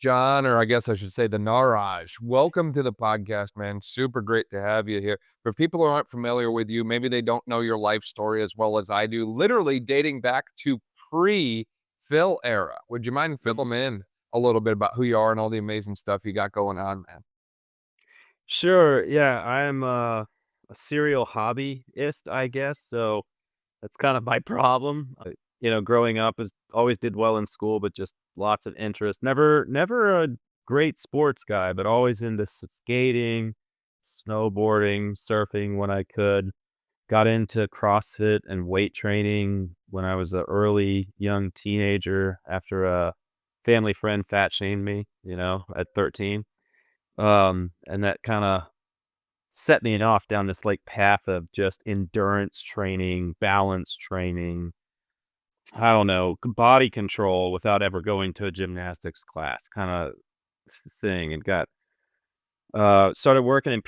John, or I guess I should say the Gnarage. Welcome to the podcast, man. Super great to have you here. For people who aren't familiar with you, maybe they don't know your life story as well as I do, literally dating back to pre-Phil era. Would you mind filling in a little bit about who you are and all the amazing stuff you got going on, man? Sure. Yeah, I'm a serial hobbyist, I guess. So that's kind of my problem. Growing up, is always did well in school, but just lots of interest. Never a great sports guy, but always into skating, snowboarding, surfing when I could. Got into CrossFit and weight training when I was an early young teenager after a family friend fat shamed me, at 13. And that kind of set me off down this like path of just endurance training, balance training, I don't know, body control without ever going to a gymnastics class kind of thing. And got started working in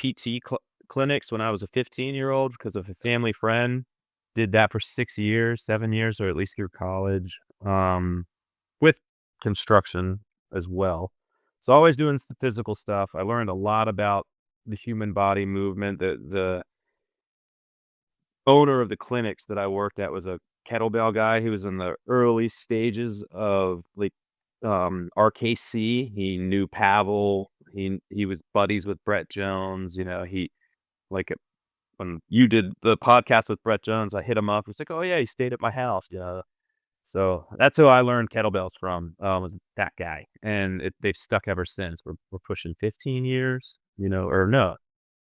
clinics when I was a 15-year-old because of a family friend. Did that for 6 years, 7 years, or at least through college, with construction as well. So always doing physical stuff. I learned a lot about the human body movement. The owner of the clinics that I worked at was a kettlebell guy. He was in the early stages of like RKC. He knew Pavel. He was buddies with Brett Jones. He like when you did the podcast with Brett Jones, I hit him up. It's like, oh yeah, he stayed at my house. Yeah. So that's who I learned kettlebells from, was that guy, and they've stuck ever since. We're pushing 15 years, or no,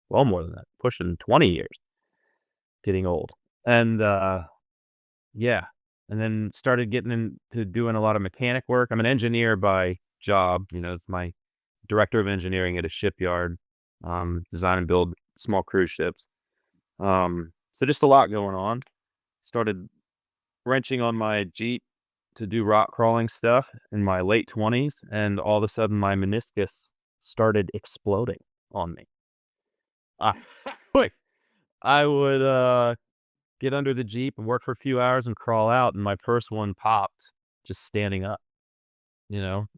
well more than that, pushing 20 years, getting old, and yeah, and then started getting into doing a lot of mechanic work. I'm an engineer by job, it's my director of engineering at a shipyard, design and build small cruise ships. So just a lot going on. Started wrenching on my Jeep to do rock crawling stuff in my late 20s, and all of a sudden my meniscus started exploding on me. I quick, I would get under the Jeep and work for a few hours and crawl out, and my first one popped just standing up,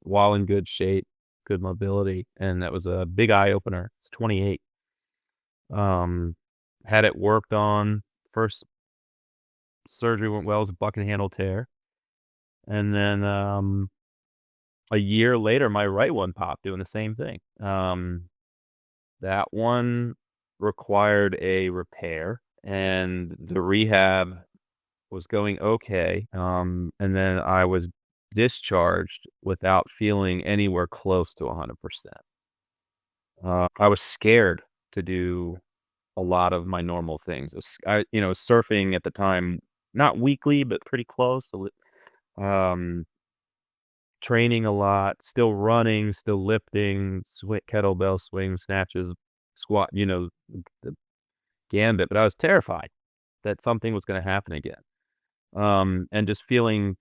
while in good shape, good mobility, and that was a big eye opener. It's 28. Um, had it worked on. First surgery went well. It was a bucket handle tear, and then a year later, my right one popped doing the same thing. That one required a repair, and the rehab was going okay. And then I was discharged without feeling anywhere close to 100%. I was scared to do a lot of my normal things. Surfing at the time, not weekly, but pretty close. Um, Training a lot, still running, still lifting, kettlebell swing, snatches, squat, the gambit. But I was terrified that something was going to happen again. And just feeling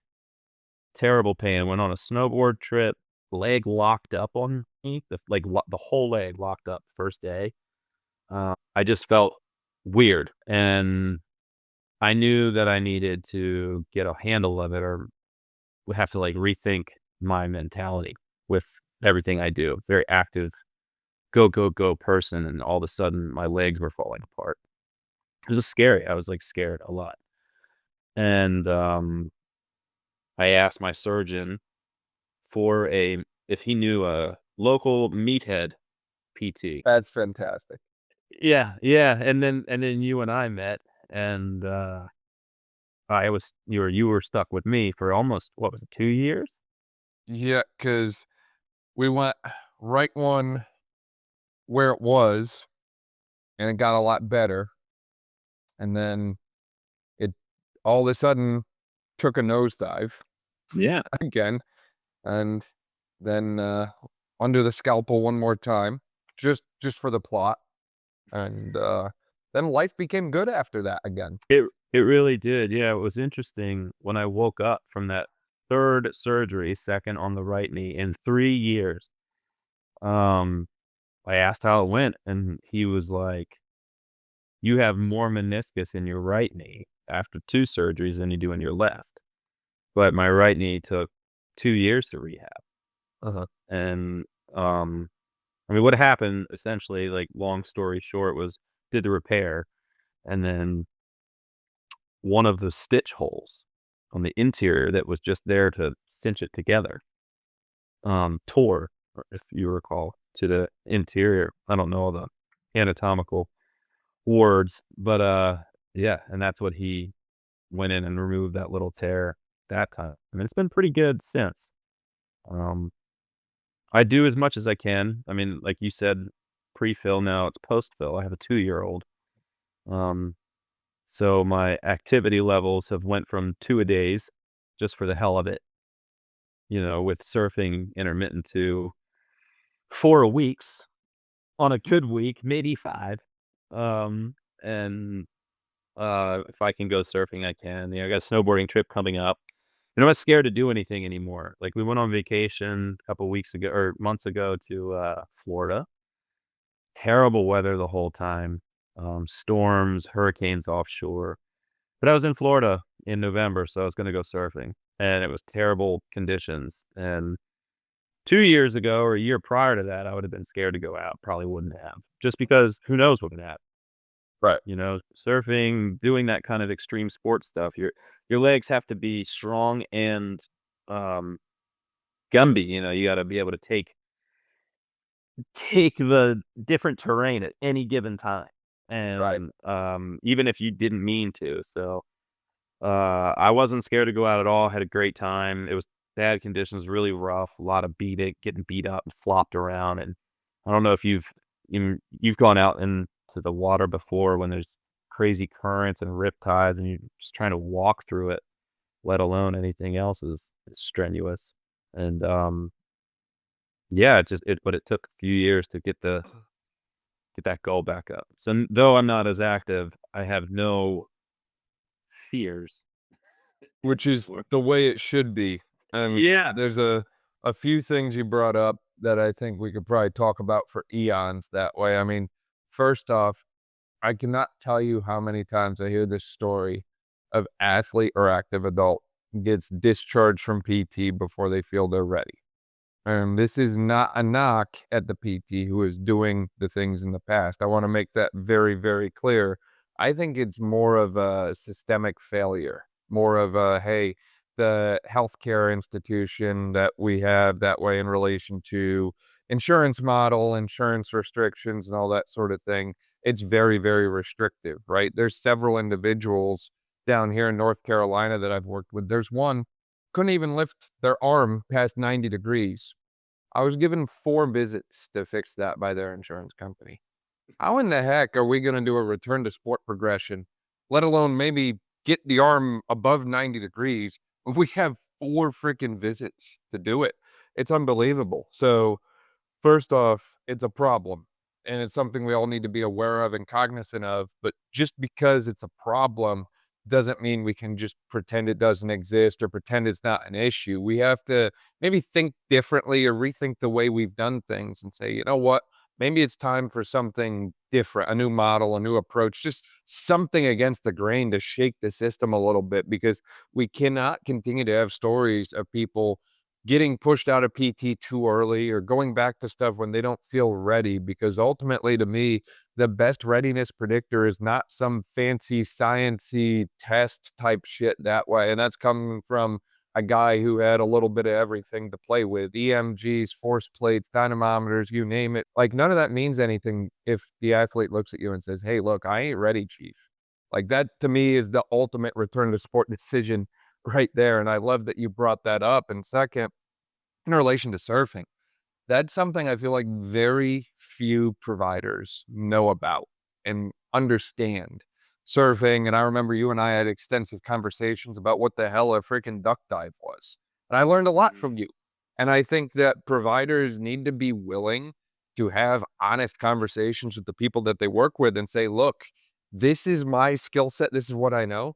terrible pain. I went on a snowboard trip, leg locked up on me, the whole leg locked up first day. I just felt weird, and I knew that I needed to get a handle of it, or would have to like rethink my mentality with everything I do. Very active, go, go, go person. And all of a sudden my legs were falling apart. It was just scary. I was like scared a lot. And I asked my surgeon for if he knew a local meathead PT. That's fantastic. Yeah, yeah. And then you and I met, and you were stuck with me for almost, what was it, 2 years? Yeah, because we went right one where it was, and it got a lot better. And then it all of a sudden took a nosedive Yeah. again, and then, under the scalpel one more time, just for the plot, and, then life became good after that again. It really did, yeah, it was interesting when I woke up from that 3rd surgery, 2nd on the right knee in 3 years. Um, I asked how it went, and he was like, "You have more meniscus in your right knee after 2 surgeries than you do in your left." But my right knee took 2 years to rehab. Uh-huh. And, I mean, what happened essentially, like, long story short, was did the repair, and then one of the stitch holes on the interior that was just there to cinch it together, tore, or if you recall, to the interior. I don't know all the anatomical words, but, yeah, and that's what he went in and removed that little tear that time. I mean, it's been pretty good since. Um, I do as much as I can. I mean, like you said, pre-fill, now it's post-fill. I have a 2-year-old. Um, so my activity levels have went from 2 a days just for the hell of it, with surfing intermittent to 4 a weeks on a good week, maybe 5. Um, and if I can go surfing, I can. I got a snowboarding trip coming up. And I'm not scared to do anything anymore. Like, we went on vacation a couple weeks ago or months ago to Florida. Terrible weather the whole time. Storms, hurricanes offshore. But I was in Florida in November, so I was going to go surfing, and it was terrible conditions. And 2 years ago or a year prior to that, I would have been scared to go out. Probably wouldn't have, just because who knows what would happen. Right. Surfing, doing that kind of extreme sports stuff, your legs have to be strong and, um, Gumby, you gotta be able to take the different terrain at any given time, Right. and, even if you didn't mean to, so, I wasn't scared to go out at all, had a great time. It was bad conditions, really rough, a lot of getting beat up and flopped around, and I don't know if you've gone out into the water before when there's crazy currents and rip tides, and you're just trying to walk through it, let alone anything else is strenuous, and, yeah, but it took a few years to get that goal back up. So, though I'm not as active, I have no fears Which is anymore. the way it should be. And Yeah. there's a few things you brought up that I think we could probably talk about for eons that way. I mean, first off, I cannot tell you how many times I hear this story of athlete or active adult gets discharged from PT before they feel they're ready. And this is not a knock at the PT who is doing the things in the past. I want to make that very, very clear. I think it's more of a systemic failure, more of a, hey, the healthcare institution that we have that way in relation to insurance model, insurance restrictions, and all that sort of thing. It's very, very restrictive, right? There's several individuals down here in North Carolina that I've worked with. There's one couldn't even lift their arm past 90 degrees. I was given 4 visits to fix that by their insurance company. How in the heck are we gonna do a return to sport progression, let alone maybe get the arm above 90 degrees, if we have 4 freaking visits to do it? It's unbelievable. So, first off, it's a problem, and it's something we all need to be aware of and cognizant of, but just because it's a problem doesn't mean we can just pretend it doesn't exist or pretend it's not an issue. We have to maybe think differently or rethink the way we've done things and say, "You know what? Maybe it's time for something different, a new model, a new approach, just something against the grain to shake the system a little bit," because we cannot continue to have stories of people getting pushed out of PT too early or going back to stuff when they don't feel ready, because ultimately to me, the best readiness predictor is not some fancy sciency test type shit that way. And that's coming from a guy who had a little bit of everything to play with: EMGs, force plates, dynamometers, you name it. Like, none of that means anything if the athlete looks at you and says, "Hey, look, I ain't ready, chief." Like, that to me is the ultimate return to sport decision right there. And I love that you brought that up. And second, in relation to surfing, that's something I feel like very few providers know about and understand surfing. And I remember you and I had extensive conversations about what the hell a freaking duck dive was. And I learned a lot Mhm. from you. And I think that providers need to be willing to have honest conversations with the people that they work with and say, look, this is my skill set. This is what I know.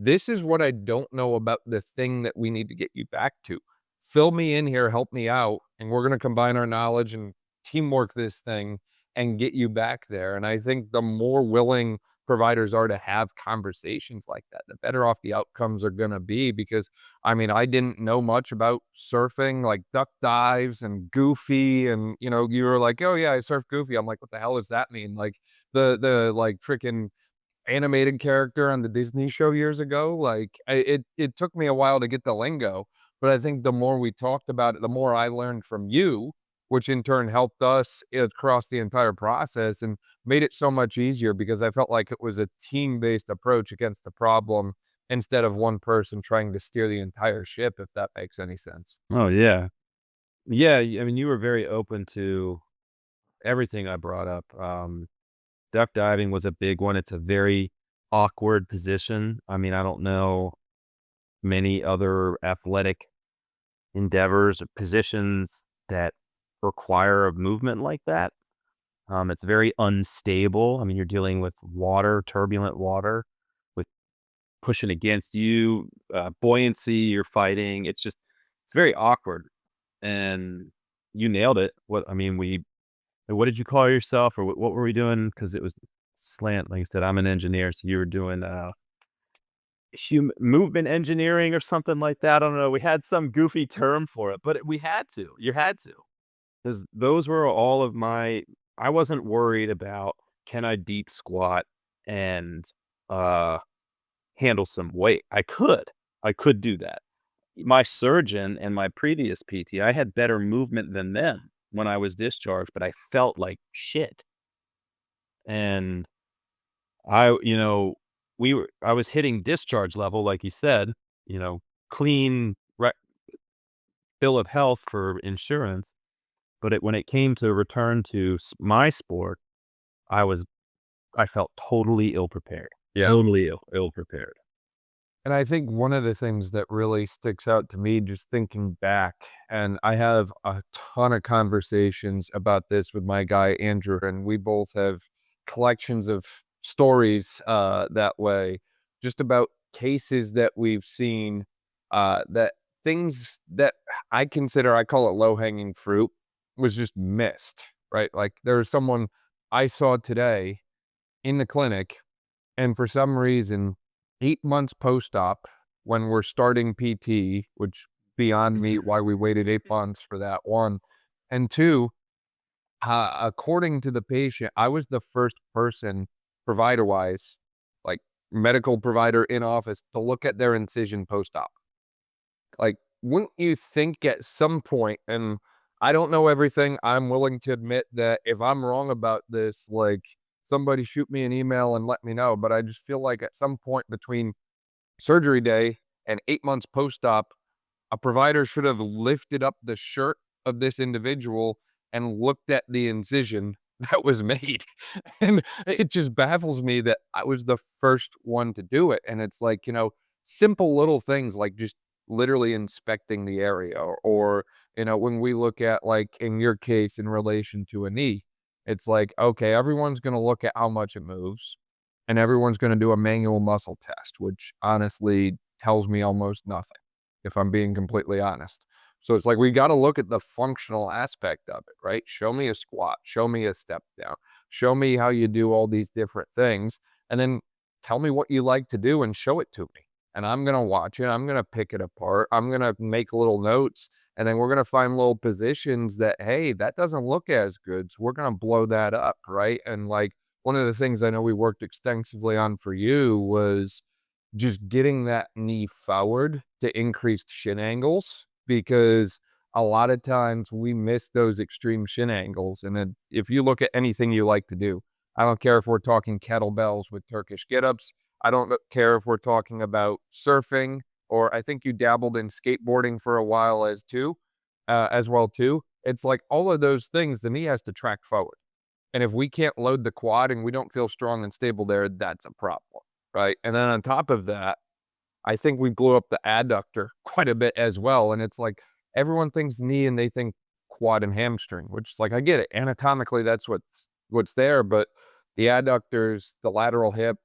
This is what I don't know about the thing that we need to get you back to. Fill me in here, help me out, and we're gonna combine our knowledge and teamwork this thing and get you back there. And I think the more willing providers are to have conversations like that, the better off the outcomes are gonna be because, I mean, I didn't know much about surfing, like duck dives and goofy and, you were like, "Oh, yeah, I surf goofy." I'm like, "What the hell does that mean?" Like, like, freaking animated character on the Disney show years ago, like, it took me a while to get the lingo, but I think the more we talked about it, the more I learned from you, which in turn helped us across the entire process and made it so much easier because I felt like it was a team-based approach against the problem instead of one person trying to steer the entire ship, if that makes any sense. Oh, yeah. Yeah, I mean, you were very open to everything I brought up. Duck diving was a big one. It's a very awkward position. I mean, I don't know many other athletic endeavors or positions that require a movement like that. It's very unstable. I mean, you're dealing with water, turbulent water, with pushing against you, buoyancy. You're fighting. It's very awkward. And you nailed it. What did you call yourself, or what were we doing? Because it was slant. Like I said, I'm an engineer, so you were doing movement engineering or something like that. I don't know. We had some goofy term for it, but we had to. You had to. 'Cause those were all of my I wasn't worried about, can I deep squat and, uh, handle some weight? I could. I could do that. My surgeon and my previous PT, I had better movement than them when I was discharged, but I felt like shit. And I you know, I was hitting discharge level, like you said, you know, clean bill of health for insurance, but when it came to return to my sport, I was I felt totally ill prepared, Yeah. totally ill prepared. And I think one of the things that really sticks out to me just thinking back, and I have a ton of conversations about this with my guy Andrew, and we both have collections of stories that way, just about cases that we've seen that things that I call it low hanging fruit, was just missed, right? Like there's someone I saw today in the clinic and for some reason, 8 months post-op, when we're starting PT, which beyond me why we waited 8 months for that, 1, and 2, according to the patient, I was the first person provider-wise, like medical provider in office, to look at their incision post-op. Like, wouldn't you think at some point, and I don't know everything, I'm willing to admit that if I'm wrong about this, like, somebody shoot me an email and let me know, but I just feel like at some point between surgery day and 8 months post-op, a provider should have lifted up the shirt of this individual and looked at the incision that was made. And it just baffles me that I was the first one to do it. And it's like, simple little things like just literally inspecting the area or, when we look at like in your case in relation to a knee, it's like, okay, everyone's going to look at how much it moves and everyone's going to do a manual muscle test, which honestly tells me almost nothing if I'm being completely honest. So it's like we got to look at the functional aspect of it, right? Show me a squat, show me a step down, show me how you do all these different things, and then tell me what you like to do and show it to me. And I'm going to watch it, I'm going to pick it apart, I'm going to make little notes, and then we're going to find little positions that, hey, that doesn't look as good. So we're going to blow that up, right? And like one of the things I know we worked extensively on for you was just getting that knee forward to increased shin angles because a lot of times we miss those extreme shin angles. And then if you look at anything you like to do, I don't care if we're talking kettlebells with Turkish get ups. I don't care if we're talking about surfing, or I think you dabbled in skateboarding for a while as well too. It's like all of those things, the knee has to track forward. And if we can't load the quad and we don't feel strong and stable there, that's a problem, right? And then on top of that, I think we blew up the adductor quite a bit as well. And it's like everyone thinks knee and they think quad and hamstring, which is like I get it. Anatomically, that's what's there, but the adductors, the lateral hip,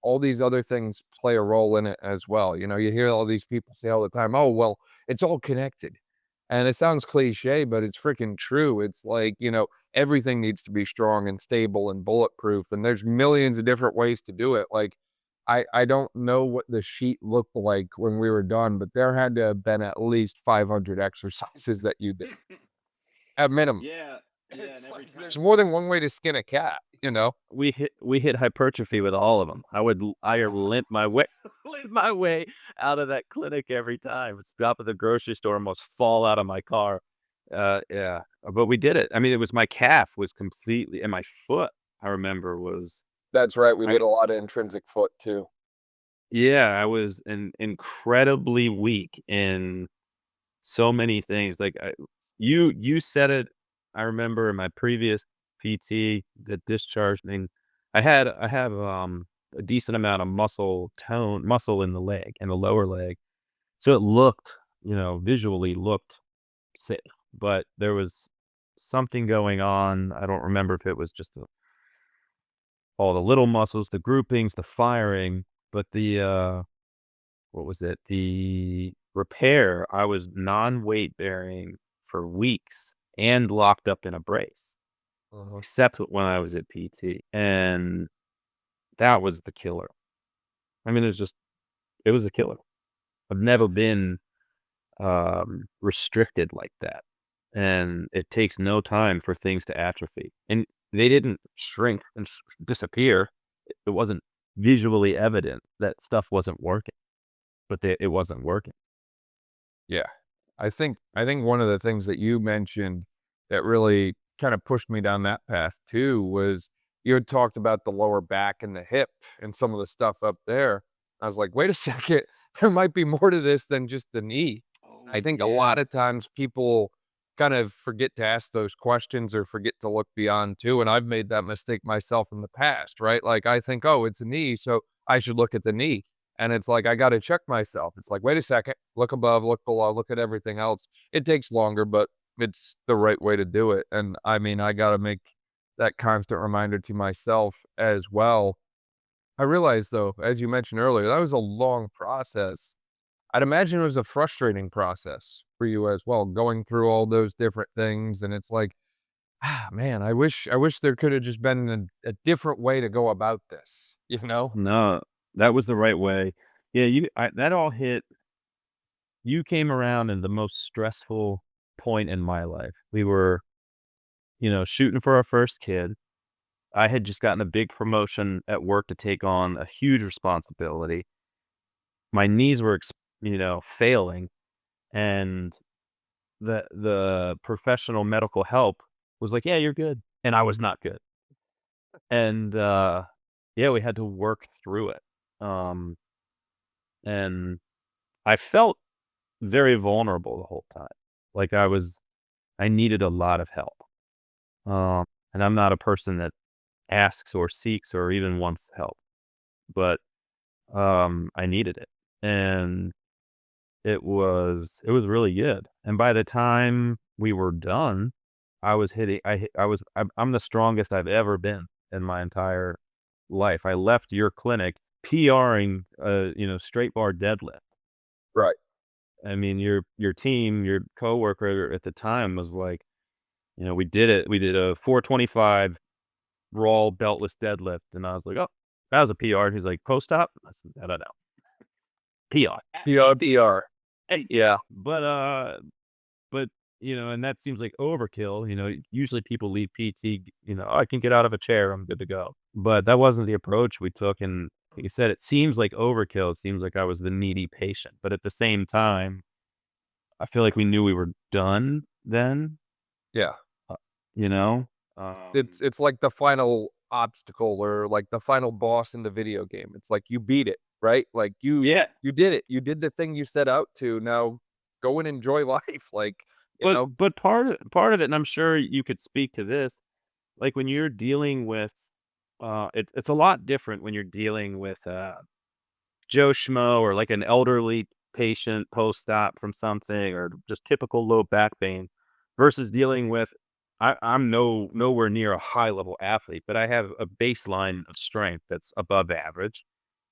all these other things play a role in it as well. You hear all these people say all the time, "Oh, well, it's all connected." And it sounds cliche, but it's freaking true. It's like, everything needs to be strong and stable and bulletproof, and there's millions of different ways to do it. Like, I don't know what the sheet looked like when we were done, but there had to have been at least 500 exercises that you did, at minimum. Yeah, yeah, and It's every like time there's more than one way to skin a cat, you know? we hit hypertrophy with all of them. I limp my way limp my way out of that clinic every time. Stop at the grocery store, almost fall out of my car. Yeah, but we did it. I mean, it was my calf was completely and my foot, I remember was That's right, we I did a lot of intrinsic foot too. yeah, I was incredibly weak in so many things. Like you said it. I remember in my previous PT that discharged me. I have a decent amount of muscle in the leg in the lower leg. So it looked, visually looked safe, but there was something going on. I don't remember if it was just all the little muscles, the groupings, the firing, but what was it? The repair, I was non-weight bearing for weeks and locked up in a brace, Uh-huh. except when I was at PT, and that was the killer. I mean, it was a killer. I've never been, restricted like that, and it takes no time for things to atrophy, and they didn't shrink and disappear. It wasn't visually evident that stuff wasn't working, but it wasn't working. Yeah. I think one of the things that you mentioned that really kind of pushed me down that path too was you had talked about the lower back and the hip and some of the stuff up there. I was like, wait a second, there might be more to this than just the knee. I Oh, think a yeah. lot of times people kind of forget to ask those questions or forget to look beyond too. And I've made that mistake myself in the past, right? Like I think, oh, it's a knee, so I should look at the knee. And it's like, I gotta check myself. It's like, "Wait a second, look above, look below, look at everything else." It takes longer, but it's the right way to do it, and, I mean, I gotta make that constant reminder to myself as well. I realized, though, as you mentioned earlier, that was a long process. I'd imagine it was a frustrating process for you as well, going through all those different things, and it's like, "Ah, man, I wish there coulda just been a different way to go about this," you know? No, that was the right way. Yeah, that all hit you came around in the most stressful point in my life. We were, shooting for our first kid. I had just gotten a big promotion at work to take on a huge responsibility. My knees were, failing, and the professional medical help was like, "Yeah, you're good." And I was not good. And, yeah, we had to work through it. Um, and I felt very vulnerable the whole time. Like I needed a lot of help. And I'm not a person that asks or seeks or even wants help, but I needed it. And it was really good. And by the time we were done, I was hitting I hit, I was I'm the strongest I've ever been in my entire life. I left your clinic PRing straight bar deadlift. Right. I mean, your team, your coworker at the time was like, we did it. We did a 425 raw beltless deadlift, and I was like, "Oh, that was a PR." He's like, "Post-op?" I said, "No, no, no, PR." PRPR. Hey, Yeah. but, and that seems like overkill. Usually people leave PT, "Oh, I can get out of a chair, I'm good to go." But that wasn't the approach we took, and like you said, it seems like overkill. It seems like I was the needy patient, but at the same time, I feel like we knew we were done then, Yeah. uh, you know? It's like the final obstacle or like the final boss in the video game. It's like you beat it, right? Like Yeah. you did it. You did the thing you set out to. Now go and enjoy life. Like, you But know, but part of it, and I'm sure you could speak to this, like, when you're dealing with, it's a lot different when you're dealing with, Joe Schmo or, like, an elderly patient post-op from something or just typical low back pain versus dealing with I'm nowhere near a high-level athlete, but I have a baseline of strength that's above average,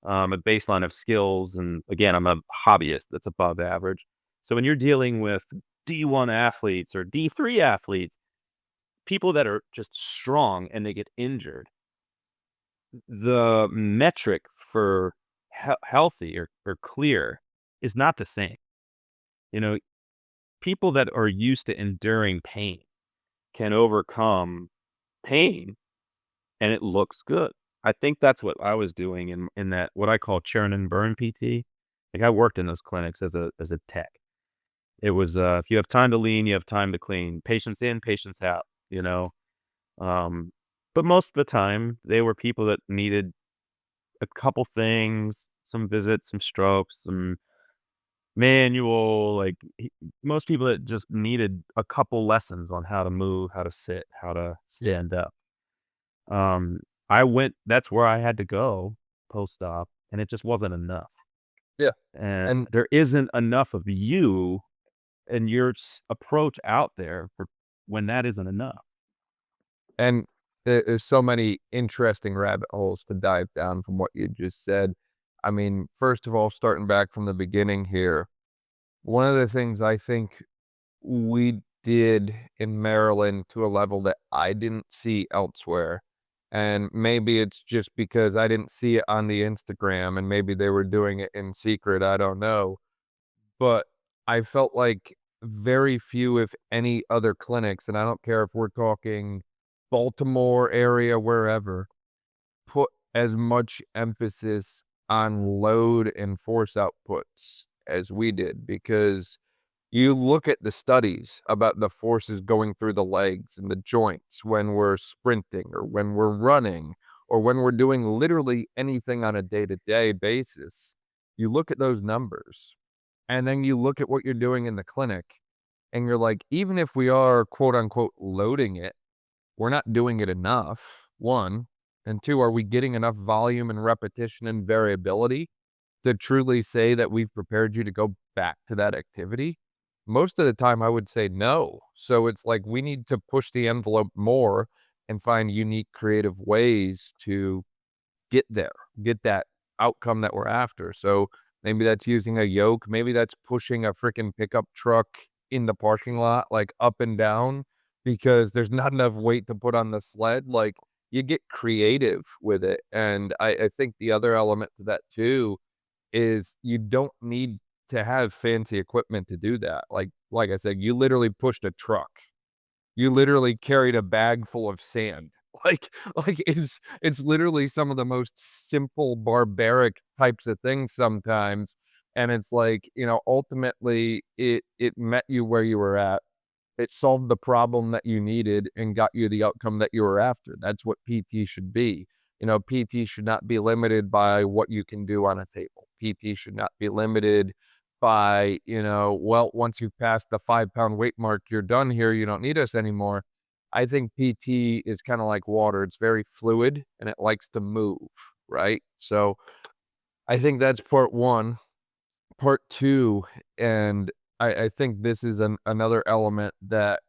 a baseline of skills, and, again, I'm a hobbyist that's above average. So when you're dealing with D1 athletes or D3 athletes, people that are just strong and they get injured, the metric for healthy or clear is not the same. You know, people that are used to enduring pain can overcome pain and it looks good. I think that's what I was doing in that what I call churn and burn PT. Like I worked in those clinics as a tech. It was if you have time to lean, you have time to clean. Patients in, patients out, you know. Um, but most of the time they were people that needed a couple things, some visits, some strokes, some manual, like most people that just needed a couple lessons on how to move, how to sit, how to stand up. Um, I went that's where I had to go post-op, and it just wasn't enough. Yeah. And And there isn't enough of you and your approach out there for when that isn't enough. And there's so many interesting rabbit holes to dive down from what you just said. I mean, first of all, starting back from the beginning here, one of the things I think we did in Maryland to a level that I didn't see elsewhere, and maybe it's just because I didn't see it on the Instagram and maybe they were doing it in secret, I don't know, but I felt like very few, if any, other clinics, and I don't care if we're talking Baltimore area, wherever, put as much emphasis on load and force outputs as we did, because you look at the studies about the forces going through the legs and the joints when we're sprinting or when we're running or when we're doing literally anything on a day-to-day basis. You look at those numbers and then you look at what you're doing in the clinic and you're like, even if we are quote unquote loading it, we're not doing it enough. One, and two, are we getting enough volume and repetition and variability to truly say that we've prepared you to go back to that activity? Most of the time, I would say no. So it's like we need to push the envelope more and find unique, creative ways to get there, get that outcome that we're after. So maybe that's using a yoke, maybe that's pushing a freaking pickup truck in the parking lot, like up and down, because there's not enough weight to put on the sled. Like you get creative with it. And I think the other element to that too is you don't need to have fancy equipment to do that. Like I said, you literally pushed a truck. You literally carried a bag full of sand. Like it's literally some of the most simple, barbaric types of things sometimes, and it's like, ultimately, it met you where you were at. It solved the problem that you needed and got you the outcome that you were after. That's what PT should be. PT should not be limited by what you can do on a table. PT should not be limited by, well, once you've passed the 5-pound weight mark, you're done here. You don't need us anymore. I think PT is kind of like water. It's very fluid and it likes to move, right? So I think that's part one. Part two, and I think this is another element that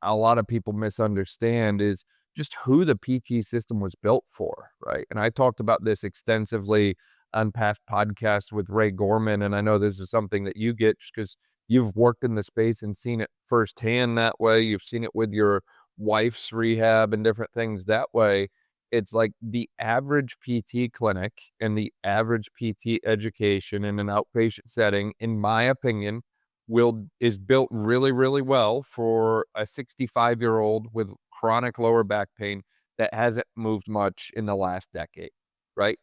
a lot of people misunderstand is just who the PT system was built for, right? And I talked about this extensively on past podcasts with Ray Gorman, and I know this is something that you get just because you've worked in the space and seen it firsthand that way. You've seen it with your wife's rehab and different things that way. It's like the average PT clinic and the average PT education in an outpatient setting, in my opinion, will is built really, really well for a 65-year-old with chronic lower back pain that hasn't moved much in the last decade, right?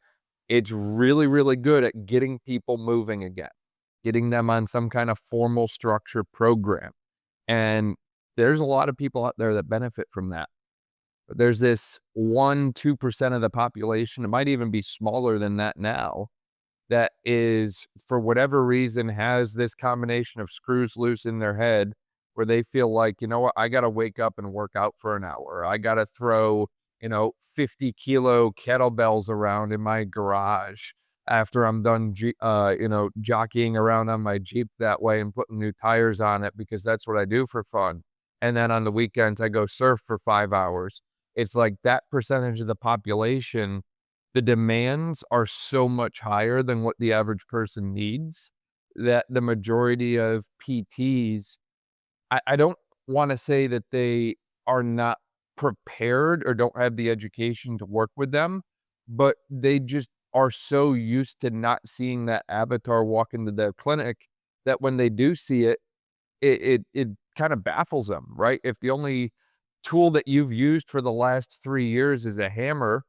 It's really, really good at getting people moving again, getting them on some kind of formal structure program. And there's a lot of people out there that benefit from that. But there's this 1, 2% of the population, it might even be smaller than that now, that is, for whatever reason, has this combination of screws loose in their head where they feel like, you know what, I got to wake up and work out for an hour. I got to throw, 50-kilo kettlebells around in my garage after I'm done, jockeying around on my Jeep that way and putting new tires on it because that's what I do for fun. And then on the weekends, I go surf for 5 hours. It's like that percentage of the population, the demands are so much higher than what the average person needs that the majority of PTs I don't wanna say that they are not prepared or don't have the education to work with them, but they just are so used to not seeing that avatar walk into their clinic that when they do see it, it kinda baffles them, right? If the only tool that you've used for the last 3 years is a hammer,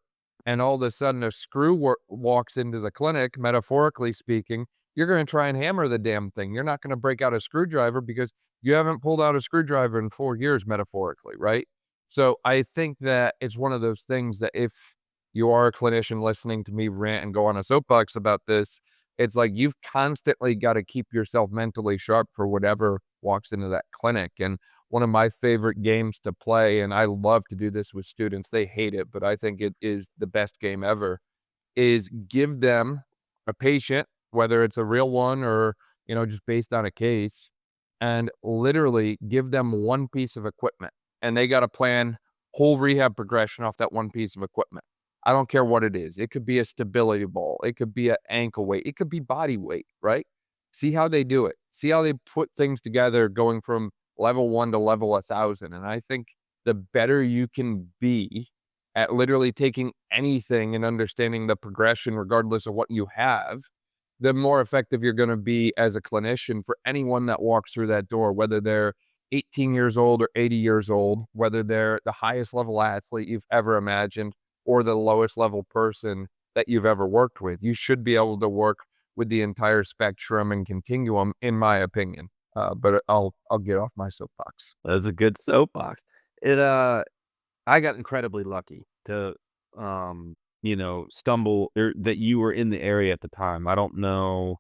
and all of a sudden a screw walks into the clinic, metaphorically speaking, you're gonna try and hammer the damn thing. You're not gonna break out a screwdriver because you haven't pulled out a screwdriver in 4 years, metaphorically, right? So, I think that it's one of those things that if you are a clinician listening to me rant and go on a soapbox about this, it's like you've constantly gotta keep yourself mentally sharp for whatever walks into that clinic, and one of my favorite games to play, and I love to do this with students, they hate it, but I think it is the best game ever, is give them a patient, whether it's a real one or, just based on a case, and literally give them one piece of equipment, and they gotta plan whole rehab progression off that one piece of equipment. I don't care what it is. It could be a stability ball, it could be an ankle weight, it could be body weight, right? See how they do it. See how they put things together going from level 1 to level 1,000, and I think the better you can be at literally taking anything and understanding the progression regardless of what you have, the more effective you're gonna be as a clinician for anyone that walks through that door, whether they're 18 years old or 80 years old, whether they're the highest level athlete you've ever imagined or the lowest level person that you've ever worked with. You should be able to work with the entire spectrum and continuum, in my opinion. But I'll get off my soapbox. That's a good soapbox. It, I got incredibly lucky to, stumble or that you were in the area at the time. I don't know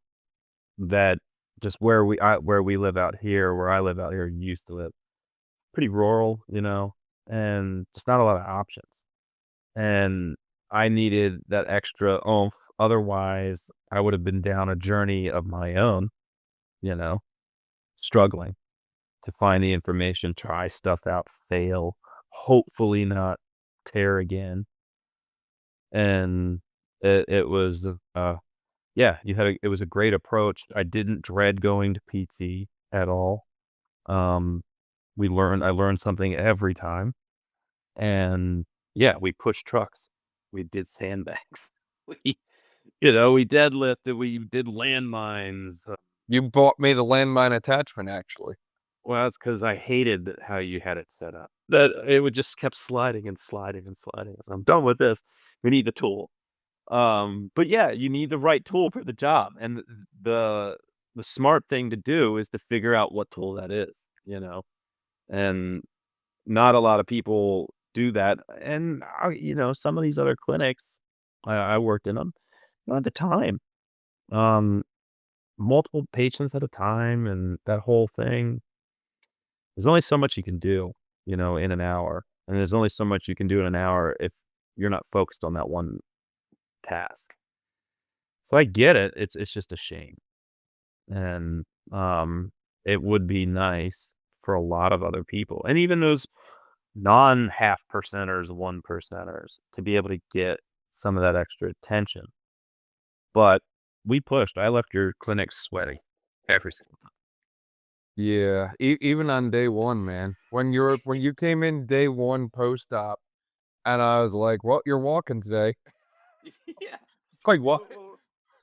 that just where we live out here, where I live out here, used to live, pretty rural, and just not a lot of options. And I needed that extra oomph. Otherwise, I would have been down a journey of my own, you know, struggling to find the information, try stuff out, fail, hopefully not tear again. And it was, yeah, it was a great approach. I didn't dread going to PT at all. Um, I learned something every time. And yeah, we pushed trucks. We did sandbags. We, we deadlifted. We did landmines. You bought me the landmine attachment, actually. Well, that's because I hated how you had it set up. That it would just kept sliding and sliding and sliding. I'm done with this. We need the tool. But yeah, you need the right tool for the job, and the the smart thing to do is to figure out what tool that is. And not a lot of people do that. And some of these other clinics, I worked in them, at the time. Um, Multiple patients at a time, and that whole thing. There's only so much you can do, in an hour, and there's only so much you can do in an hour if you're not focused on that one task. So I get it. It's just a shame, and it would be nice for a lot of other people, and even those non half percenters, one percenters, to be able to get some of that extra attention. But we pushed. I left your clinic sweaty every single time. Yeah, even on day 1, man. When you came in day 1 post-op, and I was like, "Well, you're walking today." Yeah. It's like, "What?"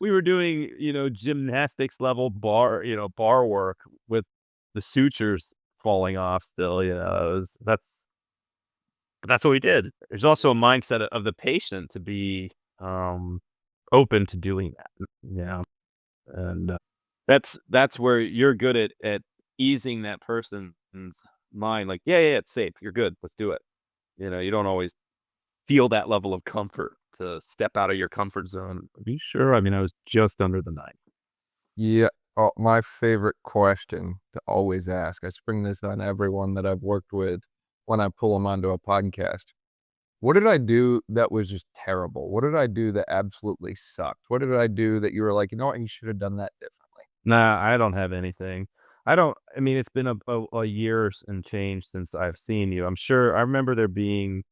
We were doing, gymnastics level bar work with the sutures falling off still, that's what we did. There's also a mindset of the patient to be, open to doing that, and, that's where you're good at easing that person's mind, like, "Yeah, yeah, yeah, it's safe. You're good. Let's do it." You don't always feel that level of comfort to step out of your comfort zone. Are you sure? I mean, I was just under the knife. Yeah. Oh, my favorite question to always ask, I spring this on everyone that I've worked with when I pull them onto a podcast. What did I do that was just terrible? What did I do that absolutely sucked? What did I do that you were like, "You know what? You should have done that differently?" Nah, I don't have anything. I mean, it's been a year and change since I've seen you. I remember there being,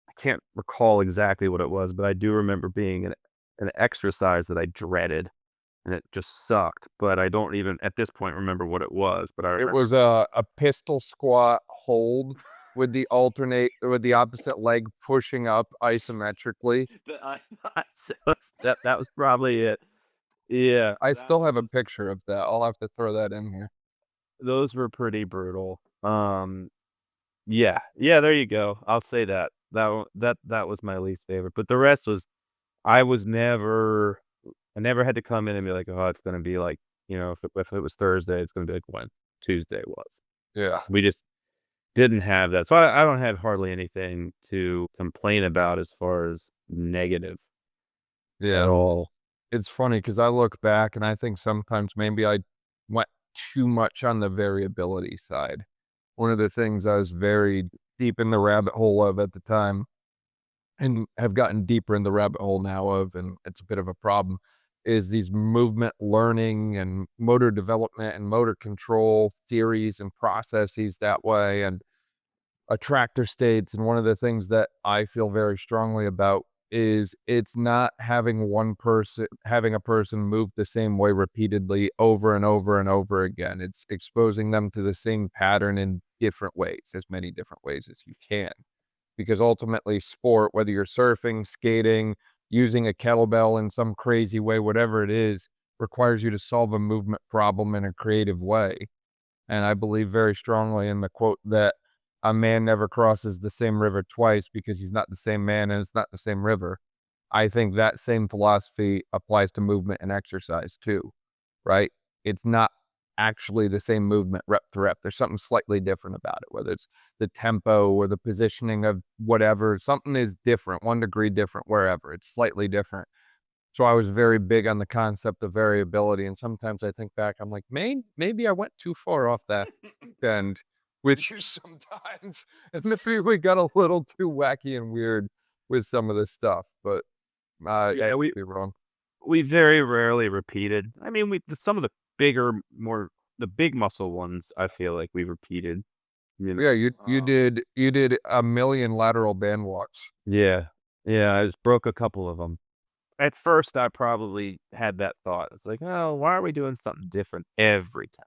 I can't recall exactly what it was, but I do remember being an exercise that I dreaded. and it just sucked, but I don't even, at this point, remember what it was, but I It remember was a pistol squat hold with the opposite leg pushing up isometrically. that so that was probably it. Yeah, I that still have a was picture of that. I'll have to throw that in here. those were pretty brutal. Yeah. Yeah, there you go. I'll say that. That was my least favorite, but the rest was I was never I never had to come in and be like, "Oh, it's gonna be like," if it was Thursday, it's gonna be like when Tuesday was. Yeah. We just didn't have that. So I don't have hardly anything to complain about as far as negative at Yeah. all. It's funny because I look back and I think sometimes maybe I went too much on the variability side. One of the things I was very deep in the rabbit hole of at the time and have gotten deeper in the rabbit hole now of, and it's a bit of a problem, is these movement learning and motor development and motor control theories and processes that way. And attractor states, and one of the things that I feel very strongly about is it's not having a person move the same way repeatedly over and over and over again. It's exposing them to the same pattern in different ways, as many different ways as you can. Because ultimately sport, whether you're surfing, skating, using a kettlebell in some crazy way, whatever it is, requires you to solve a movement problem in a creative way. And I believe very strongly in the quote that a man never crosses the same river twice because he's not the same man and it's not the same river. I think that same philosophy applies to movement and exercise too, right? It's not actually the same movement rep to rep. There's something slightly different about it, whether it's the tempo or the positioning of whatever. Something is different, 1 degree different wherever. It's slightly different. So I was very big on the concept of variability, and sometimes I think back, I'm like, maybe I went too far off that bend with you sometimes, and maybe we got a little too wacky and weird with some of this stuff, but, Yeah, could be wrong. we very rarely repeated. I mean, some of the bigger, more the big muscle ones, I feel like we repeated, you know. Yeah, you did a million lateral band walks. Yeah. Yeah, I just broke a couple of them. At first, I probably had that thought. It's like, "Oh, why are we doing something different every time?"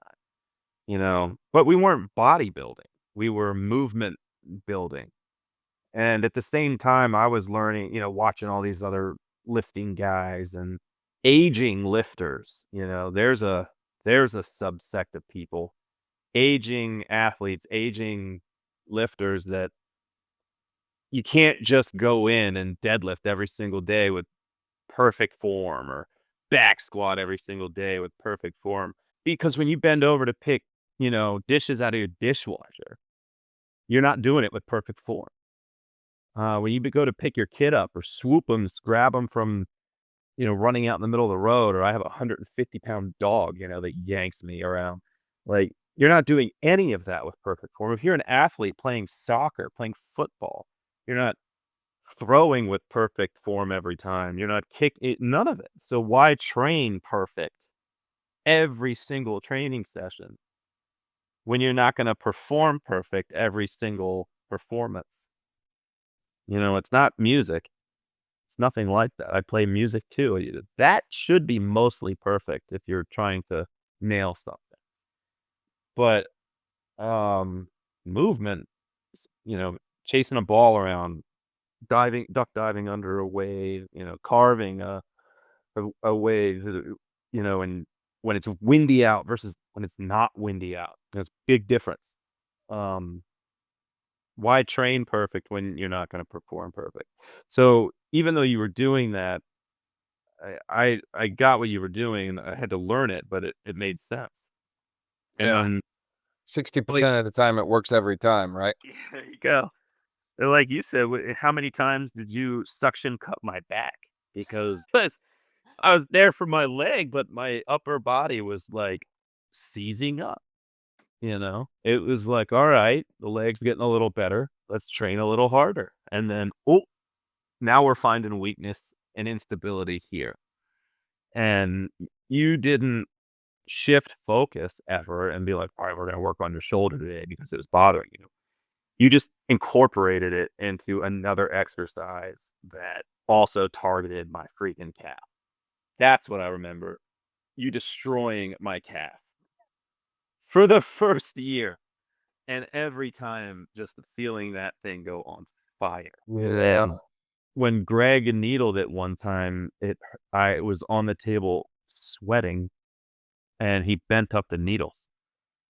But we weren't bodybuilding. We were movement building. And at the same time, I was learning, watching all these other lifting guys and aging lifters. There's a subsect of people, aging athletes, aging lifters that you can't just go in and deadlift every single day with perfect form or back squat every single day with perfect form. Because when you bend over to pick, dishes out of your dishwasher, you're not doing it with perfect form. When you go to pick your kid up or swoop them, grab them from, running out in the middle of the road, or I have a 150-pound dog, that yanks me around. Like, you're not doing any of that with perfect form. If you're an athlete playing soccer, playing football, you're not throwing with perfect form every time. You're not none of it. So why train perfect every single training session when you're not going to perform perfect every single performance? It's not music. It's nothing like that. I play music too. That should be mostly perfect if you're trying to nail something. But movement, chasing a ball around, duck diving under a wave, carving a wave, and when it's windy out versus when it's not windy out. There's a big difference. Um, why train perfect when you're not going to perform perfect? So even though you were doing that, I got what you were doing and I had to learn it, but it made sense. Yeah. And like 60% of the time, it works every time, right? there you go. And like you said, how many times did you suction cup my back? Because I was there for my leg, but my upper body was like seizing up. It was like, all right, the leg's getting a little better. Let's train a little harder. And then, oh, now we're finding weakness and instability here. And you didn't shift focus ever and be like, all right, we're going to work on your shoulder today because it was bothering you. You just incorporated it into another exercise that also targeted my freaking calf. That's what I remember. you destroying my calf for the first year, and every time just feeling that thing go on fire. Yeah. When Greg needled it one time, I was on the table sweating, and he bent up the needles.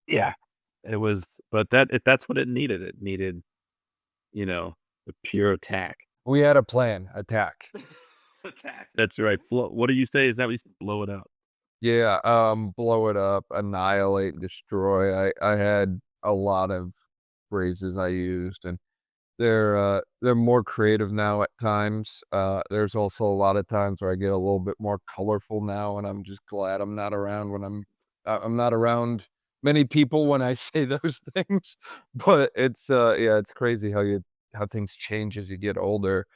Yeah. It was but that's what it needed. It needed, you know, the pure attack. We had a plan, attack. Attack. That's right. What do you say? Is that what you said? Blow it up. Yeah, blow it up, annihilate, destroy. I had a lot of phrases I used, and they're more creative now at times. There's also a lot of times where I get a little bit more colorful now, and I'm just glad I'm not around when I'm not around many people when I say those things. But it's, yeah, it's crazy how things change as you get older.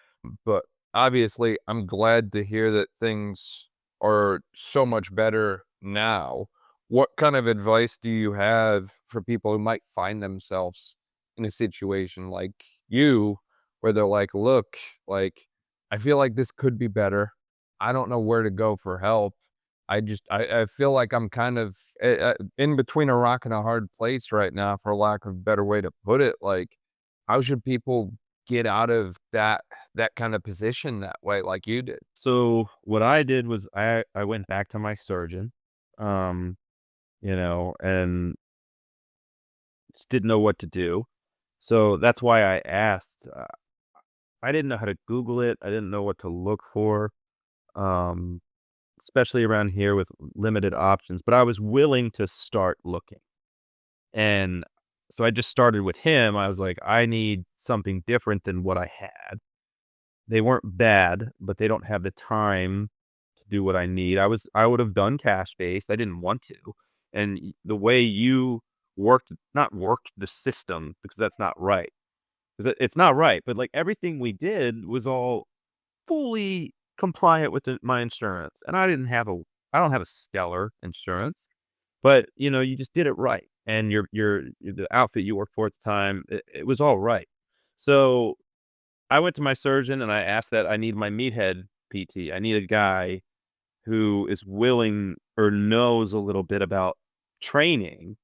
But obviously, I'm glad to hear that things are so much better now. What kind of advice do you have for people who might find themselves in a situation like you, where they're like, "Look, like, I feel like this could be better. I don't know where to go for help. I feel like I'm kind of in between a rock and a hard place right now, for lack of a better way to put it." Like, how should people get out of that kind of position that way like you did? So what I did was I went back to my surgeon, um, and just didn't know what to do. So that's why I asked. I didn't know how to Google it. I didn't know what to look for, um, especially around here with limited options. But I was willing to start looking, and so I just started with him. I was like, I need something different than what I had. They weren't bad, but they don't have the time to do what I need. I would have done cash based. I didn't want to. And the way you worked, not worked the system, because that's not right. 'Cause it's not right. But like everything we did was all fully compliant with my insurance. And I don't have a stellar insurance, but you just did it right. And the outfit you worked for at the time, it was all right. So I went to my surgeon and I asked that I need my meathead PT. I need a guy who is willing or knows a little bit about training.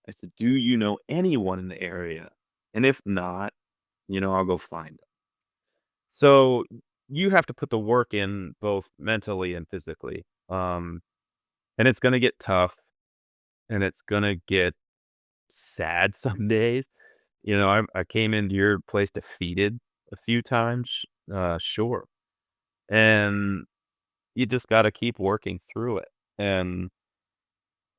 I said, "Do you know anyone in the area? And if not, I'll go find them." So you have to put the work in both mentally and physically. And it's going to get tough and it's going to get sad some days. I came into your place defeated a few times. Sure. And you just gotta keep working through it, and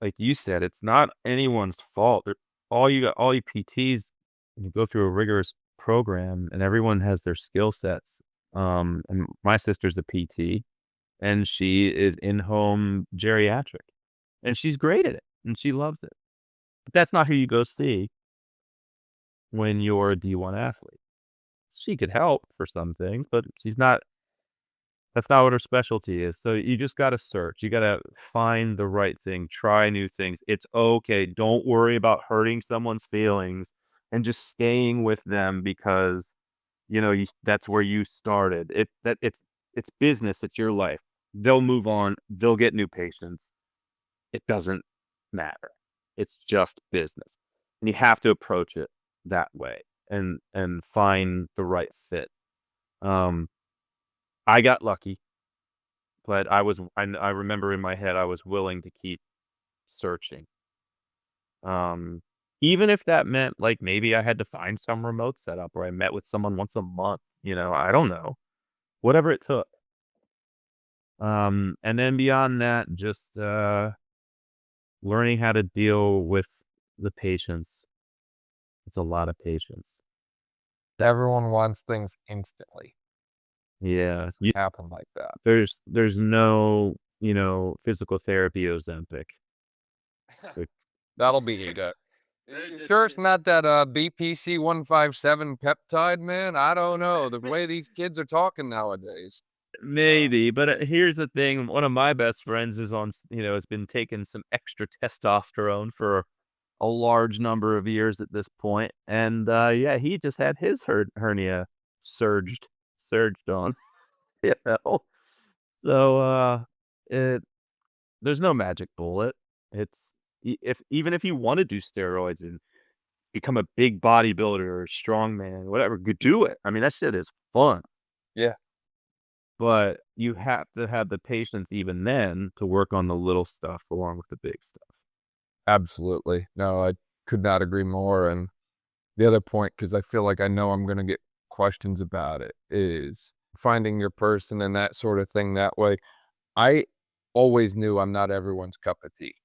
like you said, it's not anyone's fault. All you PTs, you go through a rigorous program, and everyone has their skill sets. And my sister's a PT, and she is in-home geriatric, and she's great at it, and she loves it. But that's not who you go see when you're a D1 athlete. She could help for some things, but that's not what her specialty is. So you just gotta search. You gotta find the right thing, try new things. It's okay. Don't worry about hurting someone's feelings and just staying with them because, that's where you started. It's business, it's your life. They'll move on, they'll get new patients. It doesn't matter. It's just business. And you have to approach it that way and find the right fit. Um, I got lucky. But I remember in my head, I was willing to keep searching. Um, Even if that meant, like, maybe I had to find some remote setup where I met with someone once a month, I don't know, whatever it took. And then beyond that, just, learning how to deal with the patients. It's a lot of patience. Everyone wants things instantly. Yeah, Doesn't happen like that. there's no, physical therapy Ozempic. Like, That'll beat it. You sure it's not that, BPC 157 peptide, man? I don't know, the way these kids are talking nowadays. maybe, but, here's the thing, one of my best friends is has been taking some extra testosterone for a large number of years at this point, and, yeah, he just had his hernia surged surged on, you know? So, it there's no magic bullet. It's if even if you want to do steroids and become a big bodybuilder or strongman, whatever, go do it. I mean, that shit is fun, Yeah. but you have to have the patience even then to work on the little stuff along with the big stuff. Absolutely. No, I could not agree more, and the other point, because I feel like I know I'm gonna get questions about it, is finding your person and that sort of thing that way. I always knew I'm not everyone's cup of tea,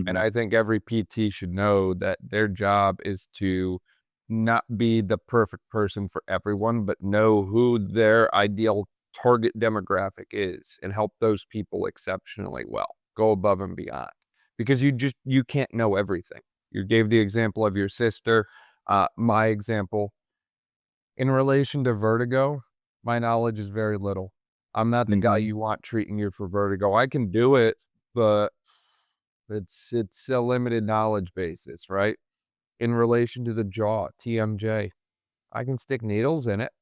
and Mhm, I think every PT should know that their job is to not be the perfect person for everyone, but know who their ideal target demographic is and help those people exceptionally well. Go above and beyond because you can't know everything. You gave the example of your sister. My example in relation to vertigo, my knowledge is very little. I'm not the guy mhm, you want treating you for vertigo. I can do it, but it's a limited knowledge basis, right? In relation to the jaw, TMJ, I can stick needles in it.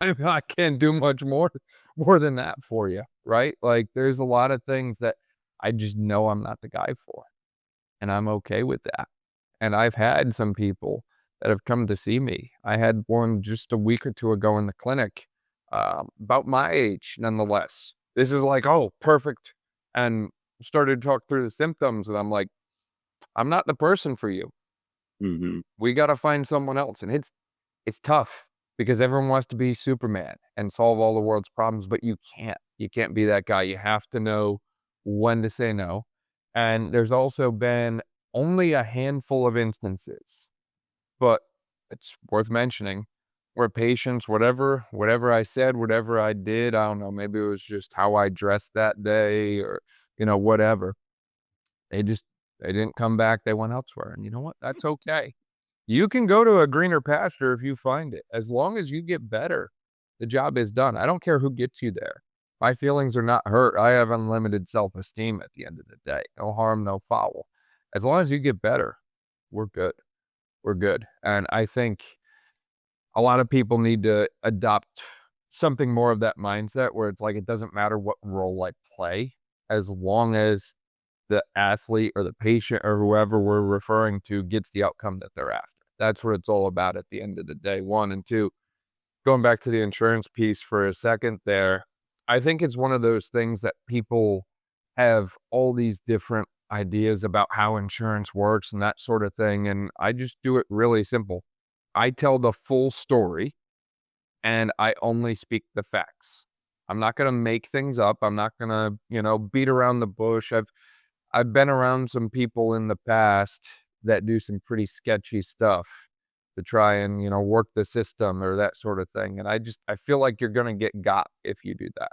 I can't do much more than that for you, right? Like, there's a lot of things that I just know I'm not the guy for, and I'm okay with that. And I've had some people that have come to see me. I had one just a week or 2 ago in the clinic, about my age nonetheless. This is like, "Oh, perfect," and started to talk through the symptoms, and I'm like, "I'm not the person for you. mhm, We gotta find someone else," and it's tough because everyone wants to be Superman and solve all the world's problems, but you can't. You can't be that guy. You have to know when to say no, and there's also been only a handful of instances, but it's worth mentioning, where patients, whatever I said, whatever I did, I don't know, maybe it was just how I dressed that day or, whatever. They just they didn't come back, they went elsewhere, and you know what? That's okay. You can go to a greener pasture if you find it. As long as you get better, the job is done. I don't care who gets you there. My feelings are not hurt. I have unlimited self-esteem at the end of the day. No harm, no foul. As long as you get better, we're good. We're good. And I think a lot of people need to adopt something more of that mindset where it's like it doesn't matter what role I play as long as the athlete or the patient or whoever we're referring to gets the outcome that they're after. That's what it's all about at the end of the day, 1, and 2, going back to the insurance piece for a second there, I think it's one of those things that people have all these different ideas about how insurance works and that sort of thing, and I just do it really simple. I tell the full story, and I only speak the facts. I'm not gonna make things up. I'm not gonna, beat around the bush. I've been around some people in the past that do some pretty sketchy stuff to try and, work the system or that sort of thing, and I feel like you're gonna get got if you do that,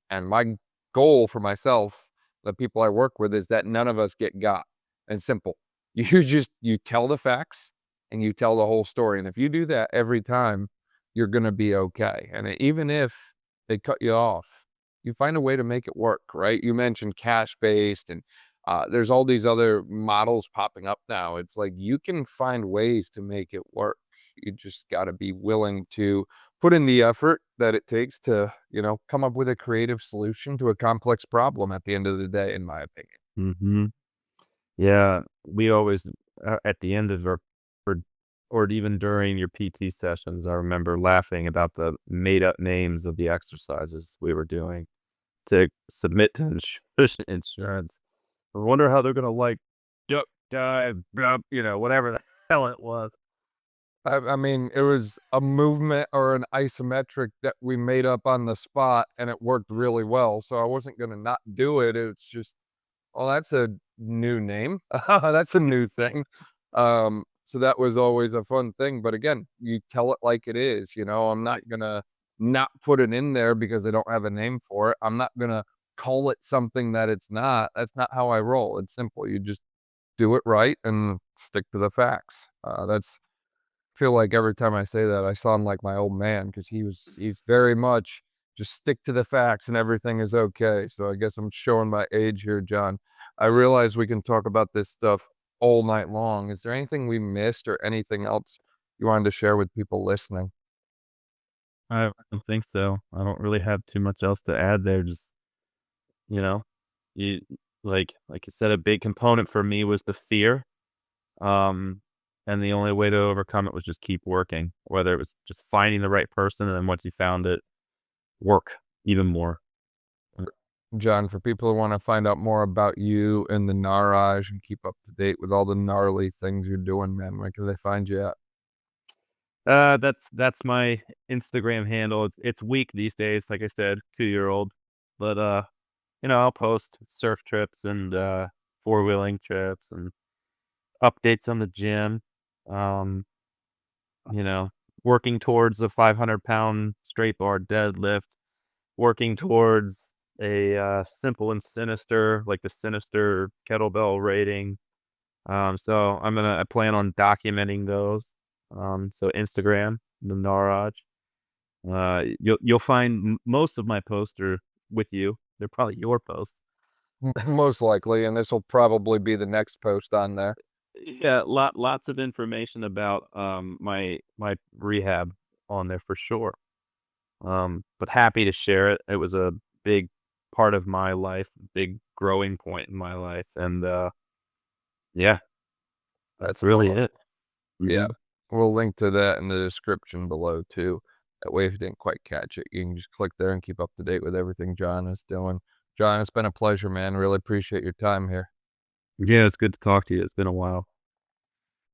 and my goal for myself, the people I work with, is that none of us get got, and simple. You tell the facts, and you tell the whole story, and if you do that every time, you're gonna be okay, and even if they cut you off, you find a way to make it work, right? You mentioned cash-based and there's all these other models popping up now. It's like you can find ways to make it work. You just got to be willing to put in the effort that it takes to, come up with a creative solution to a complex problem at the end of the day, in my opinion. mhm. Yeah, we always at the end of our or even during your PT sessions, I remember laughing about the made up names of the exercises we were doing to submit to insurance. I wonder how they're gonna like duck dive, blah, whatever the hell it was. I mean, it was a movement or an isometric that we made up on the spot and it worked really well. So I wasn't going to not do it. It's just, oh, that's a new name. That's a new thing. So that was always a fun thing. But again, you tell it like it is. I'm not gonna not put it in there because I don't have a name for it. I'm not gonna call it something that it's not. That's not how I roll. It's simple. You just do it right and stick to the facts. That's feel like every time I say that, I sound like my old man because he's very much just stick to the facts and everything is okay. So I guess I'm showing my age here, John. I realize we can talk about this stuff all night long. Is there anything we missed or anything else you wanted to share with people listening? I don't think so. I don't really have too much else to add there. Just you know, you like you said, a big component for me was the fear. Um, and the only way to overcome it was just keep working, whether it was just finding the right person, and then once you found it, work even more. John, for people who wanna find out more about you and the Gnarage and keep up to date with all the gnarly things you're doing, man, where can they find you at? That's my Instagram handle. It's weak these days, like I said, 2-year-old. But, I'll post surf trips and, four-wheeling trips and updates on the gym. Um, you know, working towards a 500-pound straight bar deadlift, working towards a, simple and sinister, like the sinister kettlebell rating. So I plan on documenting those. So Instagram, the Gnarage. You'll find most of my posts are with you. They're probably your posts. Most likely, and this'll probably be the next post on there. Yeah, lots of information about my rehab on there for sure. But happy to share it. It was a big part of my life, big growing point in my life, and yeah, that's That's really awesome. it. Yeah. Hmm. We'll link to that in the description below too. That way, if you didn't quite catch it, you can just click there and keep up to date with everything John is doing. John, it's been a pleasure, man. Really appreciate your time here. Yeah, it's good to talk to you. It's been a while.